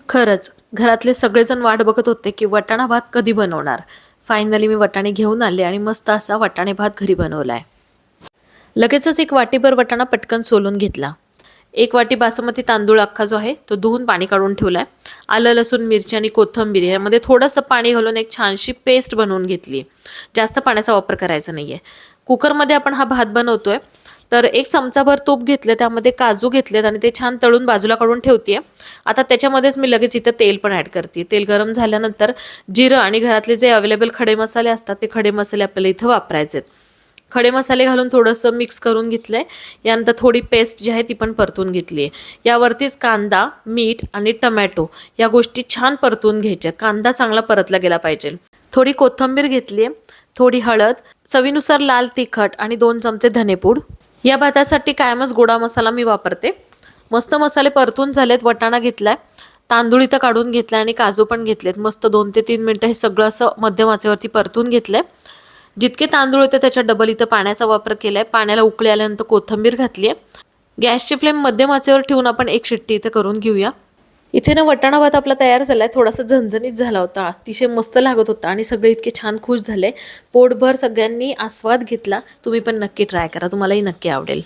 खरंच घरातले सगळेजण वाट बघत होते की वाटाणा भात कधी बनवणार. फायनली मी वाटाणे घेऊन आले आणि मस्त असा वाटाणे भात घरी बनवलाय. लगेचच एक वाटीभर वाटाणा पटकन सोलून घेतला. एक वाटी बासमती तांदूळ अख्खा जो आहे तो धुवून पाणी काढून ठेवलाय. आलं लसूण मिरची आणि कोथिंबीर यामध्ये थोडंसं पाणी घालून एक छानशी पेस्ट बनवून घेतली. जास्त पाण्याचा वापर करायचा नाहीये. कुकरमध्ये आपण हा भात बनवतोय तर एक चमचाभर तूप घेतलं, त्यामध्ये काजू घेतलेत आणि ते छान तळून बाजूला काढून ठेवतेय. आता त्याच्यामध्येच मी लगेच इथं तेल पण ॲड करते. तेल गरम झाल्यानंतर जिरं आणि घरातले जे अवेलेबल खडे मसाले असतात ते खडे मसाले आपल्याला इथं वापरायचे. खडे मसाले घालून थोडंसं मिक्स करून घेतलंय. यानंतर थोडी पेस्ट जी आहे ती पण परतून घेतली आहे. यावरतीच कांदा, मीठ आणि टमॅटो या गोष्टी छान परतून घ्यायच्या. कांदा चांगला परतला गेला पाहिजे. थोडी कोथिंबीर घेतली आहे, थोडी हळद, चवीनुसार लाल तिखट आणि 2 चमचे धनेपूड. या भातासाठी कायमच गोडा मसाला मी वापरते. मस्त मसाले परतून झालेत. वाटाणा घेतलाय, तांदूळ इथं काढून घेतलाय आणि काजू पण घेतलेत. मस्त 2 ते 3 मिनिटं हे सगळं असं मध्यम आचेवरती परतून घेतलंय. जितके तांदूळ होते त्याच्या डबल इथं पाण्याचा वापर केलाय. पाण्याला उकळी आल्यानंतर कोथिंबीर घातली आहे. गॅसची फ्लेम मध्यम आचेवर ठेवून आपण एक शिट्टी इथं करून घेऊया. इथे ना वाटाणा भात आपला तयार झालाय. थोडासा झणझणीत झाला होता, अतिशय मस्त लागत होता आणि सगळे इतके छान खुश झाले. पोटभर सगळ्यांनी आस्वाद घेतला. तुम्ही पण नक्की ट्राय करा, तुम्हालाही नक्की आवडेल.